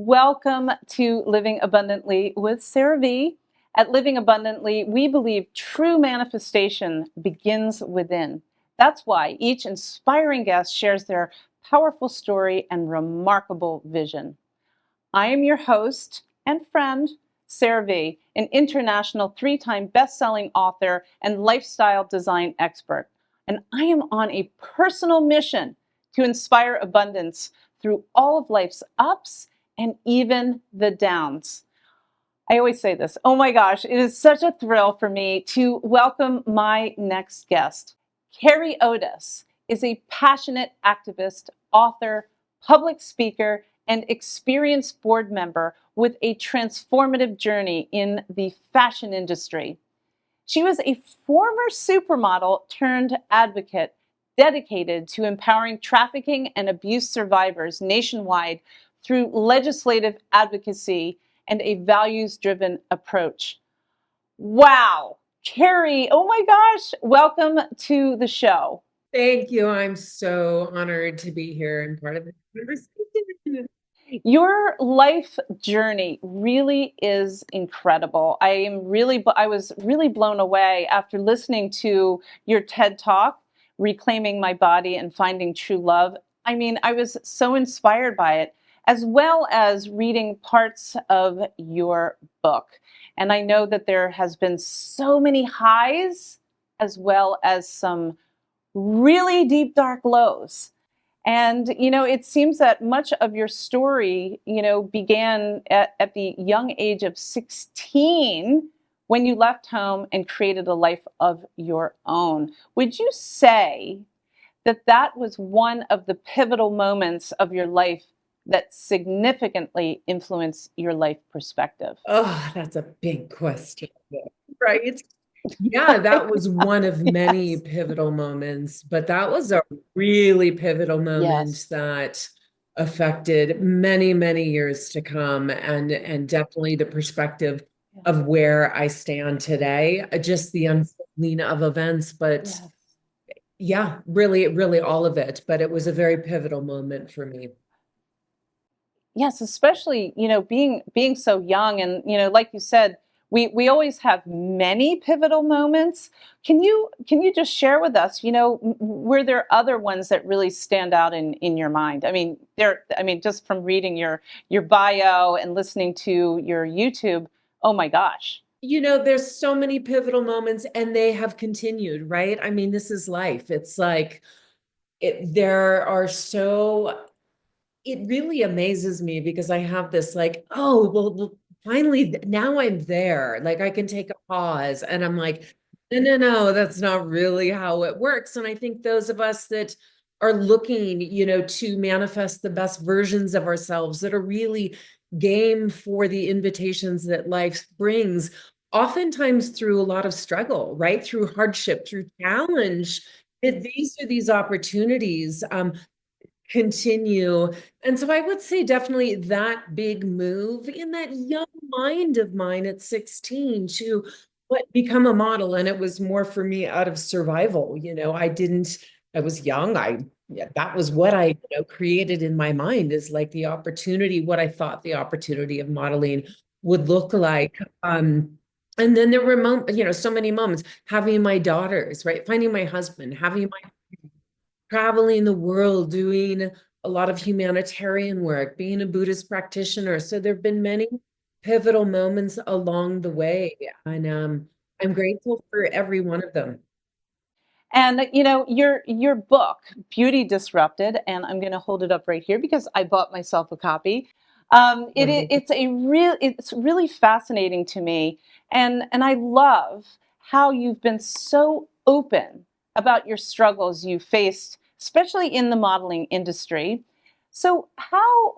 Welcome to Living Abundantly with Sarah V. At Living Abundantly, we believe true manifestation begins within. That's why each inspiring guest shares their powerful story and remarkable vision. I am your host and friend, Sarah V., an international three-time best-selling author and lifestyle design expert. And I am on a personal mission to inspire abundance through all of life's ups and even the downs. I always say this, oh my gosh, it is such a thrill for me to welcome my next guest. Carre Otis is a passionate activist, author, public speaker, and experienced board member with a transformative journey in the fashion industry. She was a former supermodel turned advocate dedicated to empowering trafficking and abuse survivors nationwide through legislative advocacy and a values-driven approach. Wow, Carre, oh my gosh, welcome to the show. Thank you. I'm so honored to be here and part of this conversation. Your life journey really is incredible. I was really blown away after listening to your TED Talk, Reclaiming My Body and Finding True Love. I mean, I was so inspired by it, as well as reading parts of your book. And I know that there has been so many highs, as well as some really deep, dark lows. And, it seems that much of your story, began at the young age of 16 when you left home and created a life of your own. Would you say that that was one of the pivotal moments of your life that significantly influenced your life perspective? Oh, that's a big question, right? Yeah, that was one of many Yes. pivotal moments, but that was a really pivotal moment Yes. that affected many, many years to come and definitely the perspective of where I stand today, just the unfolding of events, but Yes. yeah, really, really all of it. But it was a very pivotal moment for me. Yes, especially, being so young and, like you said, we always have many pivotal moments. Can you just share with us, were there other ones that really stand out in your mind? Just from reading your bio and listening to your YouTube, oh my gosh. There's so many pivotal moments and they have continued, right? I mean, this is life. It's like there are so it really amazes me because I have this like, oh, well, finally now I'm there. Like I can take a pause and I'm like, no, no, no, that's not really how it works. And I think those of us that are looking, to manifest the best versions of ourselves that are really game for the invitations that life brings, oftentimes through a lot of struggle, right? Through hardship, through challenge. These are these opportunities. Continue. And so I would say definitely that big move in that young mind of mine at 16 to become a model. And it was more for me out of survival. I was young. Yeah, that was what I, created in my mind is like the opportunity, what I thought the opportunity of modeling would look like. And then there were so many moments having my daughters, right? Finding my husband, having my traveling the world, doing a lot of humanitarian work, being a Buddhist practitioner. So there have been many pivotal moments along the way. And I'm grateful for every one of them. And your book, Beauty Disrupted, and I'm going to hold it up right here because I bought myself a copy. Wonderful. It's really fascinating to me, and I love how you've been so open about your struggles you faced, especially in the modeling industry. So how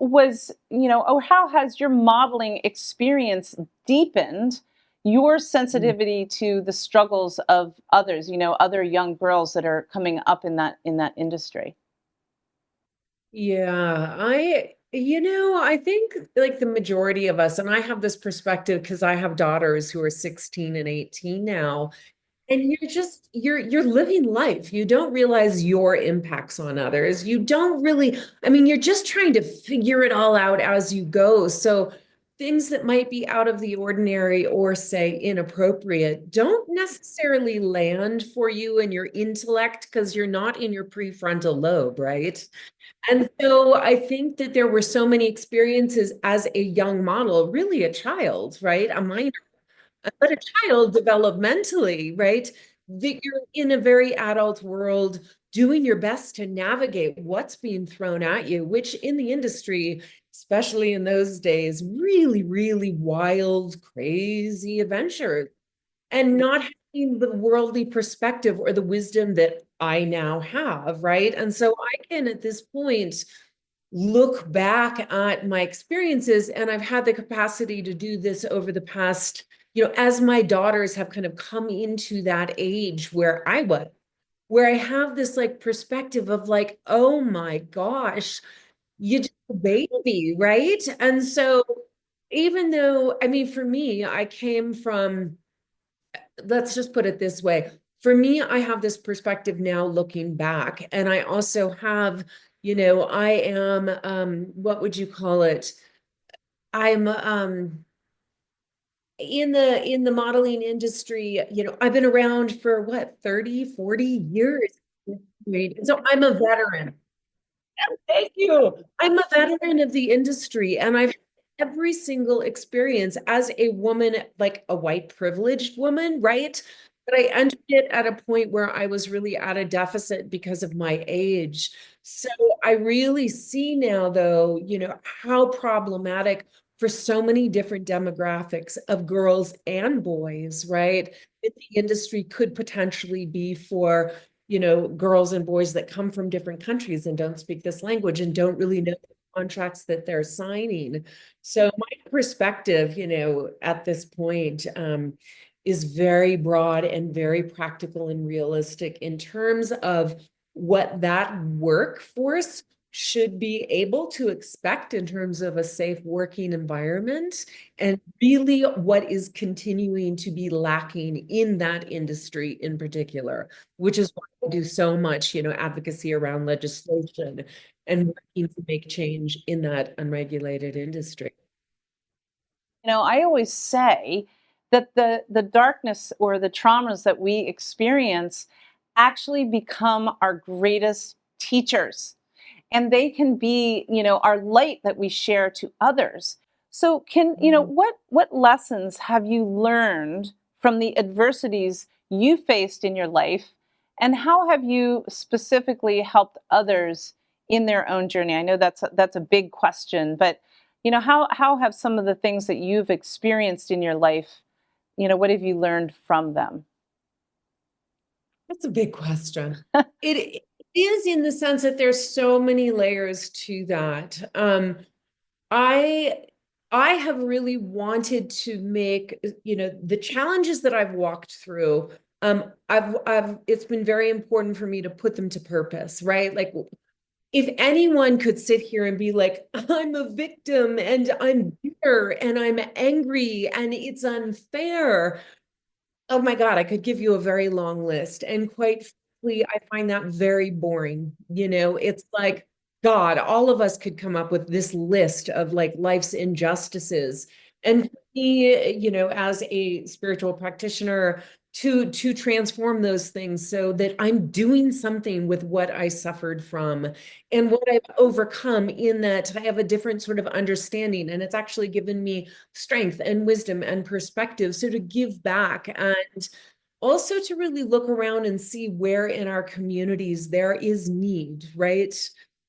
has your modeling experience deepened your sensitivity to the struggles of others, other young girls that are coming up in that industry? Yeah, I think like the majority of us, and I have this perspective because I have daughters who are 16 and 18 now. And you're living life. You don't realize your impacts on others. You don't really, I mean, you're just trying to figure it all out as you go. So things that might be out of the ordinary or say inappropriate don't necessarily land for you and your intellect because you're not in your prefrontal lobe, right? And so I think that there were so many experiences as a young model, really a child, right? A minor, but a child developmentally, right? That you're in a very adult world doing your best to navigate what's being thrown at you, which in the industry, especially in those days, really, really wild, crazy adventures, and not having the worldly perspective or the wisdom that I now have, right? And so I can at this point look back at my experiences, and I've had the capacity to do this over the past, as my daughters have kind of come into that age where I was, where I have this like perspective of like, oh my gosh, you just a baby, right? And so even though, I mean, for me, I came from, let's just put it this way. For me, I have this perspective now looking back, and I also have, I am, what would you call it? I'm in the modeling industry, I've been around for what, 30, 40 years. Right? So I'm a veteran. Thank you. I'm a veteran of the industry, and I've had every single experience as a woman, like a white privileged woman, right? But I entered it at a point where I was really at a deficit because of my age. So I really see now, though, how problematic for so many different demographics of girls and boys, right? That the industry could potentially be for girls and boys that come from different countries and don't speak this language and don't really know the contracts that they're signing. So my perspective, at this point, is very broad and very practical and realistic in terms of what that workforce should be able to expect in terms of a safe working environment, and really what is continuing to be lacking in that industry in particular, which is why I do so much, advocacy around legislation and working to make change in that unregulated industry. I always say that the darkness or the traumas that we experience actually become our greatest teachers, and they can be, our light that we share to others. So can, what lessons have you learned from the adversities you faced in your life, and how have you specifically helped others in their own journey? I know that's a big question, but how have some of the things that you've experienced in your life, what have you learned from them? That's a big question. It is, in the sense that there's so many layers to that. I I have really wanted to make, the challenges that I've walked through. I've it's been very important for me to put them to purpose, right? Like, if anyone could sit here and be like, I'm a victim and I'm bitter and I'm angry and it's unfair, oh my God, I could give you a very long list. And quite frankly, I find that very boring. It's like, God, all of us could come up with this list of like life's injustices. And for me, as a spiritual practitioner, to transform those things so that I'm doing something with what I suffered from and what I've overcome, in that I have a different sort of understanding. And it's actually given me strength and wisdom and perspective. So to give back, and also to really look around and see where in our communities there is need, right?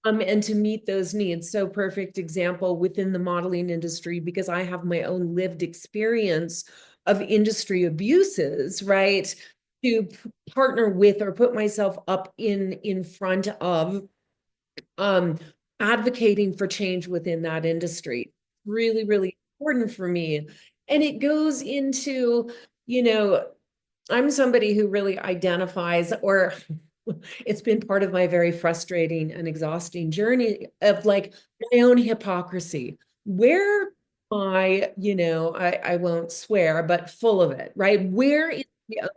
And to meet those needs. So perfect example within the modeling industry, because I have my own lived experience of industry abuses, right? To partner with or put myself up in front of um, advocating for change within that industry. Really, really important for me. And it goes into, you know, I'm somebody who really identifies, or it's been part of my very frustrating and exhausting journey of like my own hypocrisy. Where I won't swear, but full of it, right? Where is the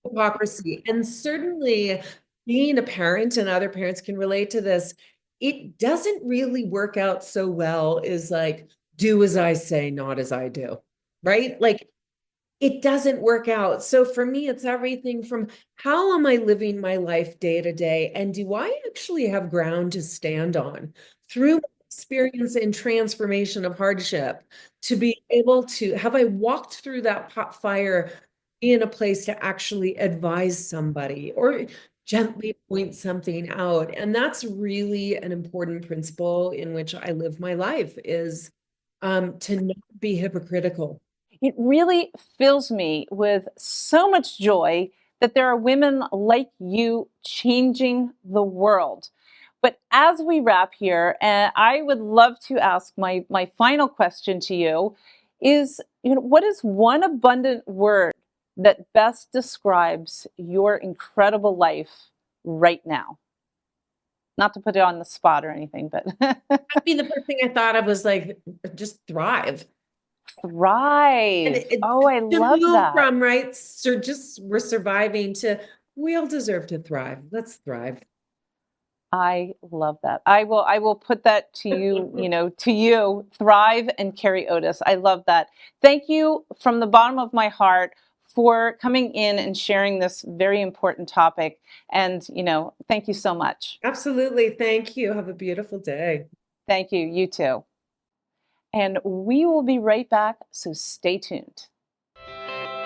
hypocrisy. And certainly being a parent, and other parents can relate to this, it doesn't really work out so well is like, do as I say, not as I do, right? Like it doesn't work out. So for me, it's everything from how am I living my life day to day? And do I actually have ground to stand on through experience and transformation of hardship to be able to, have I walked through that pot fire in a place to actually advise somebody or gently point something out? And that's really an important principle in which I live my life is to not be hypocritical. It really fills me with so much joy that there are women like you changing the world. But as we wrap here, I would love to ask my final question to you is, what is one abundant word that best describes your incredible life right now? Not to put it on the spot or anything, but I mean, the first thing I thought of was like, just thrive. And thrive. Oh, I to love move that. from, right, so just we're surviving to we all deserve to thrive. Let's thrive. I love that. I will put that to you, to you, Thrive and Carre Otis. I love that. Thank you from the bottom of my heart for coming in and sharing this very important topic. And, thank you so much. Absolutely. Thank you. Have a beautiful day. Thank you. You too. And we will be right back, so stay tuned.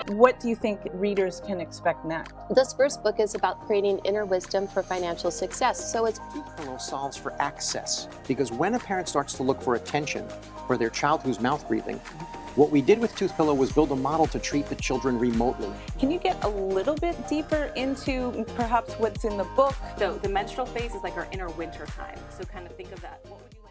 What do you think readers can expect next? This first book is about creating inner wisdom for financial success. So it's Toothpillow solves for access, because when a parent starts to look for attention for their child who's mouth breathing, what we did with Toothpillow was build a model to treat the children remotely. Can you get a little bit deeper into perhaps what's in the book? So the menstrual phase is like our inner winter time. So kind of think of that. What would you like?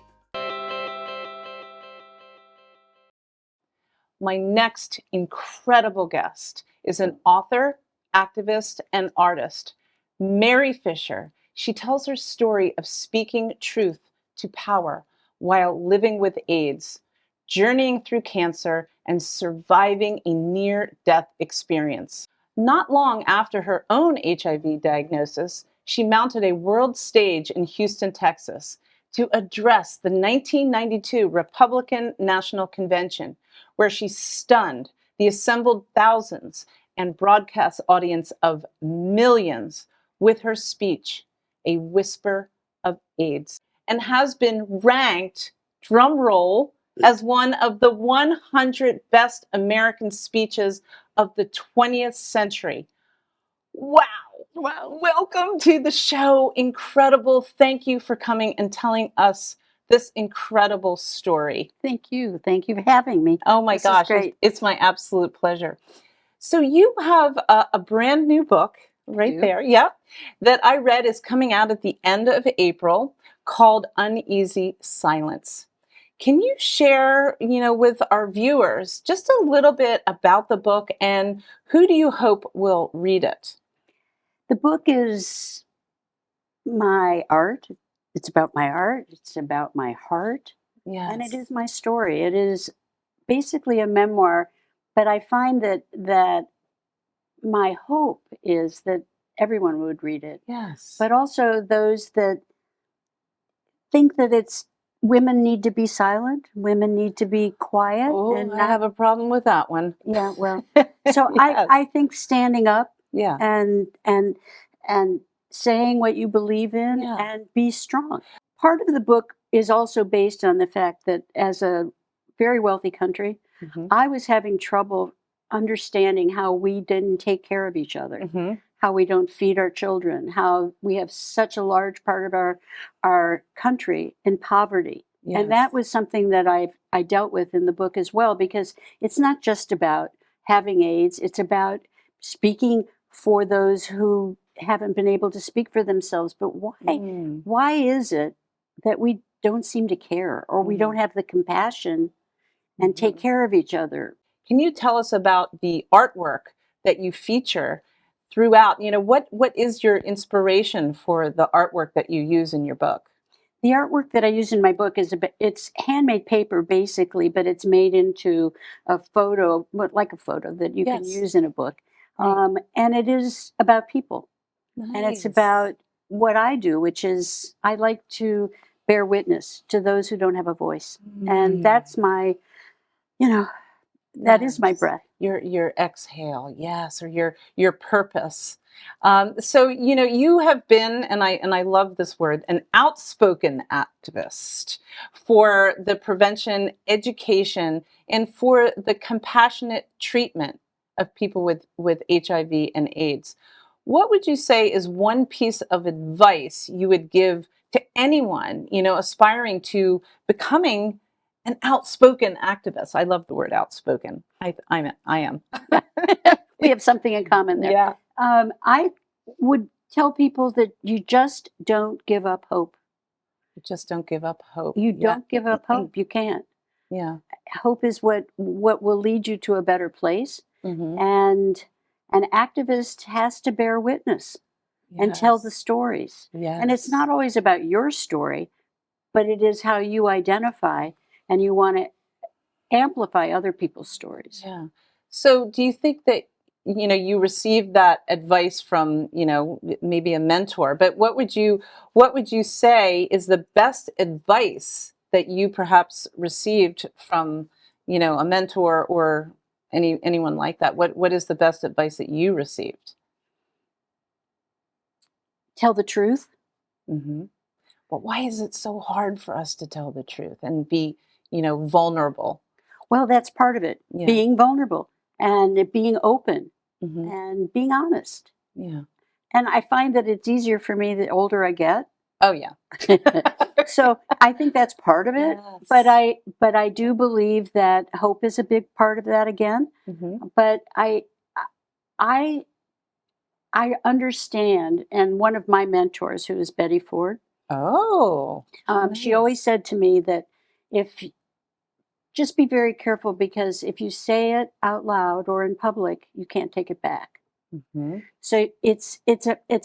My next incredible guest is an author, activist, and artist, Mary Fisher. She tells her story of speaking truth to power while living with AIDS, journeying through cancer, and surviving a near-death experience. Not long after her own HIV diagnosis, she mounted a world stage in Houston, Texas, to address the 1992 Republican National Convention, where she stunned the assembled thousands and broadcast audience of millions with her speech, A Whisper of AIDS, and has been ranked, drum roll, as one of the 100 best American speeches of the 20th century. Wow. Wow. Welcome to the show. Incredible. Thank you for coming and telling us this incredible story. Thank you. Thank you for having me. Oh my This is gosh, great. it's my absolute pleasure. So you have a brand new book right do. there, yep, that I read is coming out at the end of April called Uneasy Silence. Can you share, with our viewers just a little bit about the book and who do you hope will read it? The book is my art. It's about my art. It's about my heart. Yes. And it is my story. It is basically a memoir, but I find that my hope is that everyone would read it. Yes. But also those that think that it's women need to be silent, women need to be quiet. Oh, and I have a problem with that one. Yeah, well, so Yes. I think standing up Yeah. and saying what you believe in Yeah. and be strong. Part of the book is also based on the fact that as a very wealthy country, Mhm. I was having trouble understanding how we didn't take care of each other, Mhm. how we don't feed our children, how we have such a large part of our country in poverty. And that Yes. was something that I dealt with in the book as well, because it's not just about having AIDS, it's about speaking for those who haven't been able to speak for themselves. But why is it that we don't seem to care, or we don't have the compassion and take care of each other? Can you tell us about the artwork that you feature throughout? What is your inspiration for the artwork that you use in your book? The artwork that I use in my book it's handmade paper basically, but it's made into a photo, like a photo that you can Yes. use in a book. And it is about people. And it's Nice. about what I do, which is I like to bear witness to those who don't have a voice. And that's my, that is my Yes. breath. Your exhale, yes, or your purpose. So you have been, and I love this word, an outspoken activist for the prevention, education, and for the compassionate treatment of people with HIV and AIDS. What would you say is one piece of advice you would give to anyone, aspiring to becoming an outspoken activist? I love the word outspoken. I am. We have something in common there. Yeah. I would tell people that you just don't give up hope. Just don't give up hope. You Yeah. don't give up hope. You can't. Yeah. Hope is what will lead you to a better place. Mm-hmm. And an activist has to bear witness and tell the stories. Yes. And it's not always about your story, but it is how you identify, and you want to amplify other people's stories. Yeah. So do you think that, you received that advice from, maybe a mentor, but what would you say is the best advice that you perhaps received from, a mentor or anyone like that? What is the best advice that you received? Tell the truth. Mm-hmm. But why is it so hard for us to tell the truth and be, vulnerable? Well, that's part of it. Yeah. Being vulnerable and being open Mm-hmm. and being honest. Yeah. And I find that it's easier for me the older I get. Oh yeah. So I think that's part of it. Yes. But I do believe that hope is a big part of that again. Mm-hmm. But I understand, and one of my mentors, who is Betty Ford, Oh. she always said to me that just be very careful, because if you say it out loud or in public, you can't take it back. Mm-hmm. So it's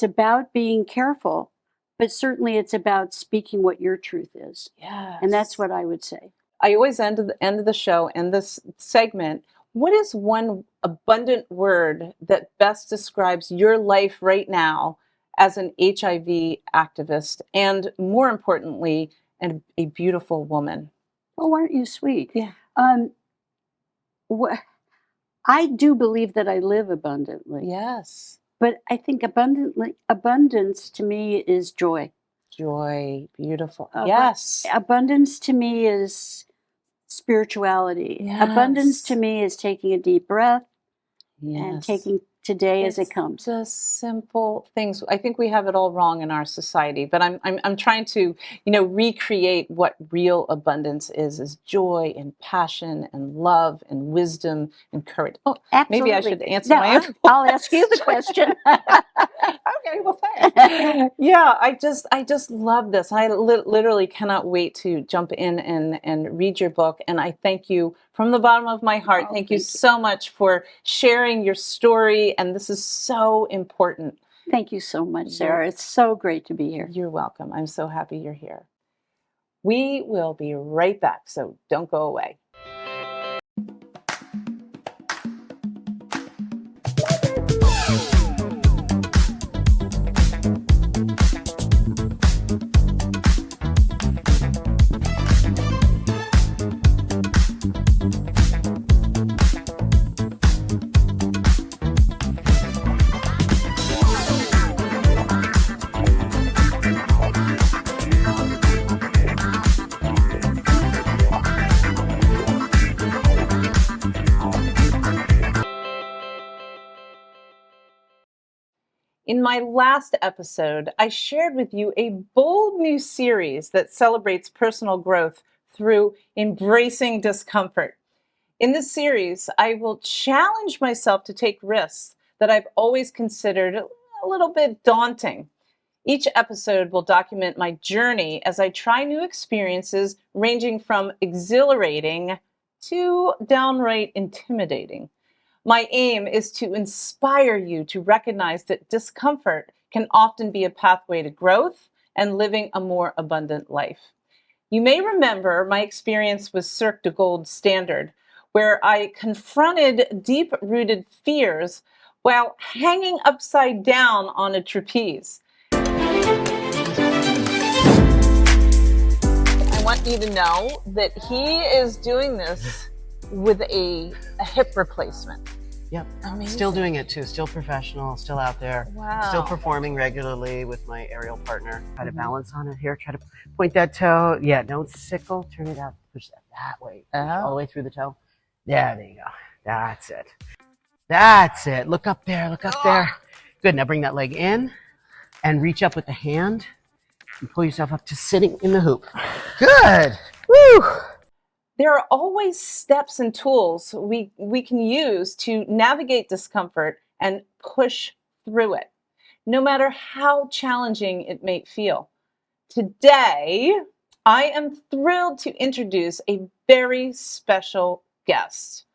about being careful, but certainly it's about speaking what your truth is. Yes. And that's what I would say. I always end of the show and this segment. What is one abundant word that best describes your life right now as an HIV activist, and more importantly, a beautiful woman? Oh, aren't you sweet? Yeah. I do believe that I live abundantly. Yes. But I think abundance to me is joy. Joy. Beautiful. Yes. Abundance to me is spirituality. Yes. Abundance to me is taking a deep breath and Yes. taking today as it It's comes. the simple things. I think we have it all wrong in our society, but I'm trying to, recreate what real abundance is joy and passion and love and wisdom and courage. Oh, Absolutely. maybe I should answer Now, my own. I'll ask you the question. Okay, well, thanks. Yeah, I just love this. I literally cannot wait to jump in and read your book. And I thank you from the bottom of my heart. Thank you so much for sharing your story. And this is so important. Thank you so much, Sarah. It's so great to be here. You're welcome. I'm so happy you're here. We will be right back, so don't go away. In my last episode, I shared with you a bold new series that celebrates personal growth through embracing discomfort. In this series, I will challenge myself to take risks that I've always considered a little bit daunting. Each episode will document my journey as I try new experiences, ranging from exhilarating to downright intimidating. My aim is to inspire you to recognize that discomfort can often be a pathway to growth and living a more abundant life. You may remember my experience with Cirque du Gold Standard, where I confronted deep-rooted fears while hanging upside down on a trapeze. I want you to know that he is doing this with a hip replacement. Yep. Amazing. Still doing it too. Still professional. Still out there. Wow. Still performing regularly with my aerial partner. Try to balance on it here. Try to point that toe. Yeah, don't sickle. Turn it out. Push that way. Push all the way through the toe. Yeah, there you go. That's it. That's it. Look up there. Look up there. Good. Now bring that leg in and reach up with the hand and pull yourself up to sitting in the hoop. Good. Woo. There are always steps and tools we can use to navigate discomfort and push through it, no matter how challenging it may feel. Today, I am thrilled to introduce a very special guest.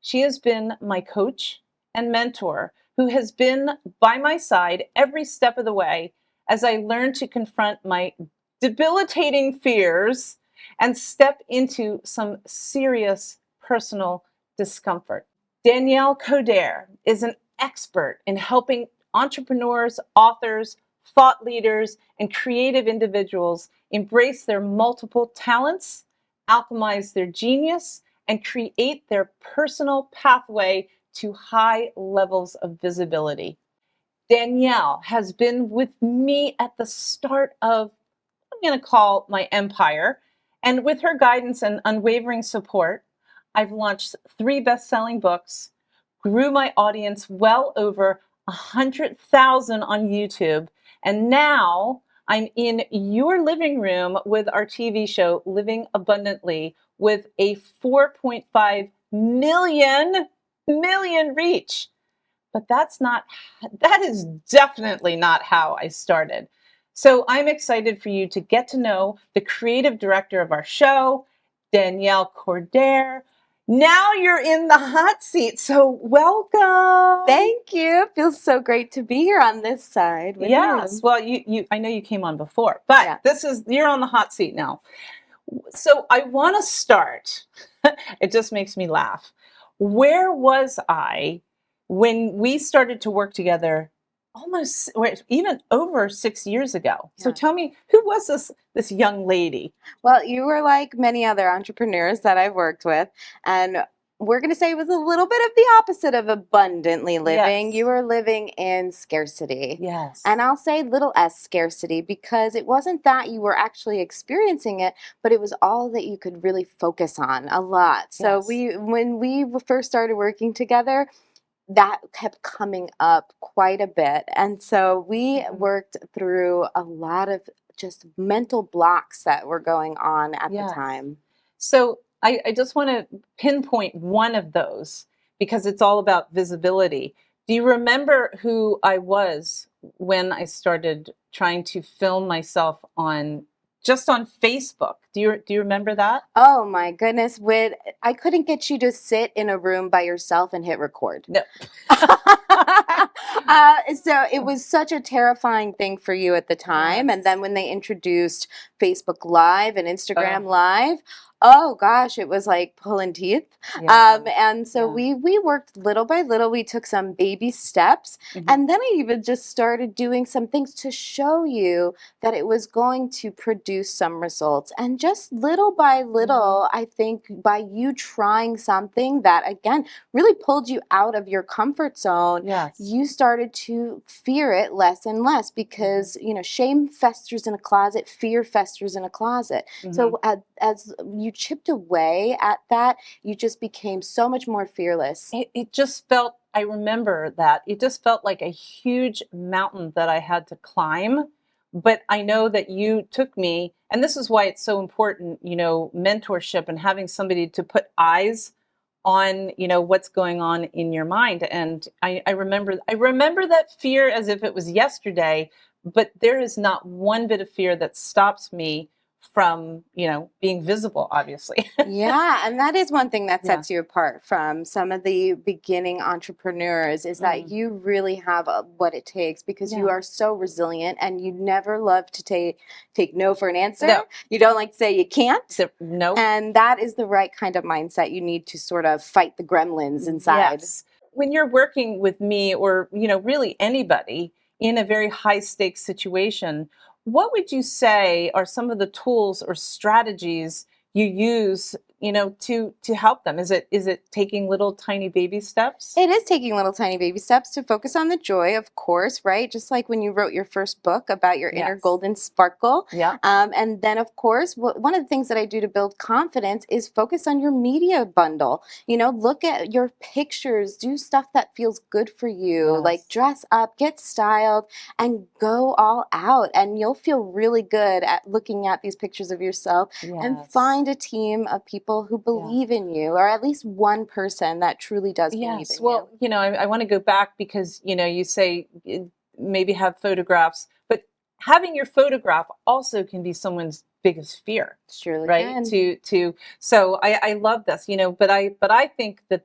She has been my coach and mentor who has been by my side every step of the way as I learned to confront my debilitating fears and step into some serious personal discomfort. Danielle Codere is an expert in helping entrepreneurs, authors, thought leaders, and creative individuals embrace their multiple talents, alchemize their genius, and create their personal pathway to high levels of visibility. Danielle has been with me at the start of, I'm going to call my empire. And with her guidance and unwavering support, I've launched 3 best-selling books, grew my audience well over 100,000 on YouTube, and now I'm in your living room with our TV show, Living Abundantly, with a 4.5 million reach. But that is definitely not how I started. So I'm excited for you to get to know the creative director of our show, Danielle Codere. Now you're in the hot seat, so welcome. Thank you. It feels so great to be here on this side with Yes, you. well, you I know you came on before, but you're on the hot seat now. So I want to start. It just makes me laugh. Where was I when we started to work together even over 6 years ago? So tell me, who was this young lady? Well, you were like many other entrepreneurs that I've worked with, and we're going to say it was a little bit of the opposite of abundantly living. Yes. You were living in scarcity. Yes. And I'll say little s scarcity because it wasn't that you were actually experiencing it, but it was all that you could really focus on a lot. So when we first started working together, that kept coming up quite a bit. And so we worked through a lot of just mental blocks that were going on at the time. So I just want to pinpoint one of those because it's all about visibility. Do you remember who I was when I started trying to film myself just on Facebook? Do you remember that? Oh my goodness. I couldn't get you to sit in a room by yourself and hit record. No. So it was such a terrifying thing for you at the time. Yes. And then when they introduced Facebook Live and Instagram Live, oh gosh, it was like pulling teeth. And so we worked little by little. We took some baby steps. And then I even just started doing some things to show you that it was going to produce some results. And just little by little, I think by you trying something that, again, really pulled you out of your comfort zone, you started to fear it less and less because, shame festers in a closet, fear festers in a closet. So as you chipped away at that, you just became so much more fearless. It just felt, I remember that, it just felt like a huge mountain that I had to climb. But I know that you took me, and this is why it's so important, mentorship and having somebody to put eyes on, what's going on in your mind. And I remember that fear as if it was yesterday, but there is not one bit of fear that stops me from, being visible, obviously. Yeah, and that is one thing that sets you apart from some of the beginning entrepreneurs is that you really have what it takes because you are so resilient and you never love to take no for an answer. No. You don't like to say you can't. No. And that is the right kind of mindset. You need to sort of fight the gremlins inside. Yes. when you're working with me or, really anybody in a very high stakes situation, what would you say are some of the tools or strategies you use, to help them? Is it taking little tiny baby steps? It is taking little tiny baby steps to focus on the joy, of course, right? Just like when you wrote your first book about your inner Yes. golden sparkle. Yeah. And then, of course, one of the things that I do to build confidence is focus on your media bundle. Look at your pictures, do stuff that feels good for you, like Yes. dress up, get styled, and go all out. And you'll feel really good at looking at these pictures of yourself and Yes. find a team of people who believe in you, or at least one person that truly does believe Yes. in Well, you. I want to go back because, you say maybe have photographs, but having your photograph also can be someone's biggest fear, Surely right? can. So I love this, but I think that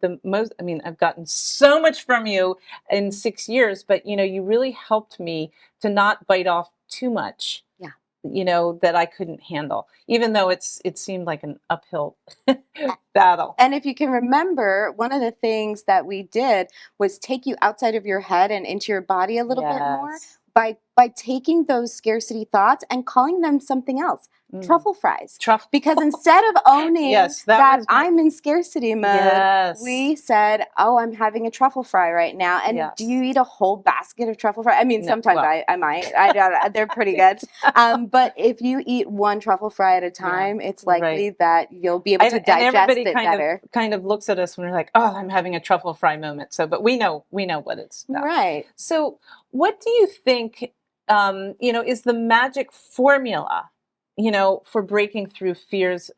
I've gotten so much from you in 6 years, but you really helped me to not bite off too much. Yeah. That I couldn't handle, even though it seemed like an uphill battle. And if you can remember, one of the things that we did was take you outside of your head and into your body a little bit more Yes. by taking those scarcity thoughts and calling them something else. Truffle fries. Because instead of owning Yes, that I'm in scarcity mode, Yes. we said, oh, I'm having a truffle fry right now. And Yes. do you eat a whole basket of truffle fries? I mean, No, sometimes well. I might. They're pretty good. But if you eat one truffle fry at a time, it's likely that you'll be able to And digest everybody it better. kind of looks at us when we're like, oh, I'm having a truffle fry moment. So, but we know what it's about. Right. So what do you think, is the magic formula, for breaking through fears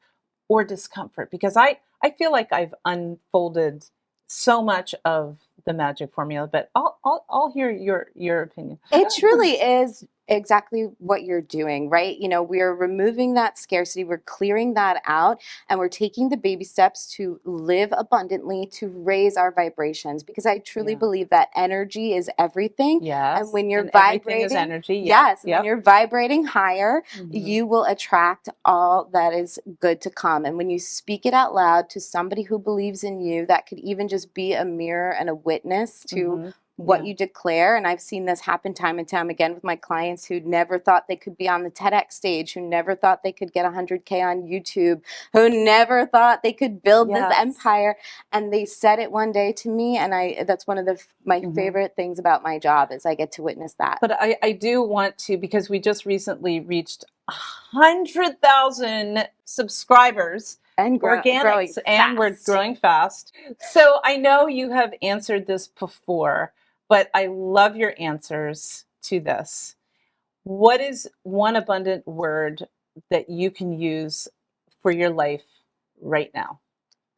or discomfort? Because I feel like I've unfolded so much of the magic formula, but I'll hear your opinion. It truly is exactly what you're doing, right? We're removing that scarcity, we're clearing that out, and we're taking the baby steps to live abundantly, to raise our vibrations, because I truly believe that energy is everything. Yes. And when you're And everything vibrating, is energy. yes, when you're vibrating higher, Mhm. you will attract all that is good to come. And when you speak it out loud to somebody who believes in you, that could even just be a mirror and a witness to what you declare. And I've seen this happen time and time again with my clients who never thought they could be on the TEDx stage, who never thought they could get 100K on YouTube, who never thought they could build this empire. And they said it one day to me. And that's one of my favorite things about my job is I get to witness that. But I do want to, because we just recently reached 100,000 subscribers. And organics, and we're growing fast. So I know you have answered this before, but I love your answers to this. What is one abundant word that you can use for your life right now?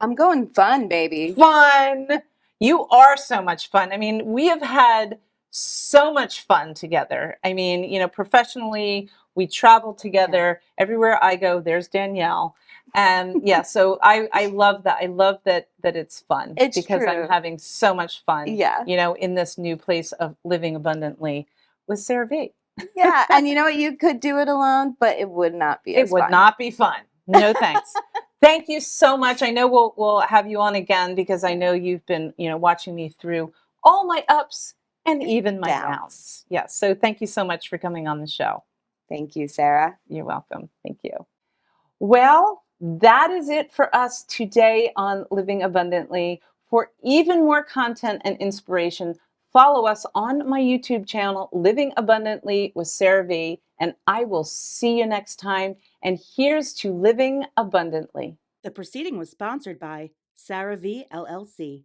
I'm going fun, baby. Fun! You are so much fun. I mean, we have had so much fun together. I mean, professionally, we travel together. Everywhere I go, there's Danielle. And so I love that. I love that it's fun. It's because true. I'm having so much fun, Yeah. In this new place of living abundantly with Sarah V. Yeah. And you know what? You could do it alone, but it would not be as It would fun. not be fun. No thanks. Thank you so much. I know we'll have you on again because I know you've been, watching me through all my ups and even my downs. Yes. So thank you so much for coming on the show. Thank you, Sarah. You're welcome. Thank you. Well, that is it for us today on Living Abundantly. For even more content and inspiration, follow us on my YouTube channel, Living Abundantly with Sarah V. And I will see you next time. And here's to living abundantly. The proceeding was sponsored by Sarah V. LLC.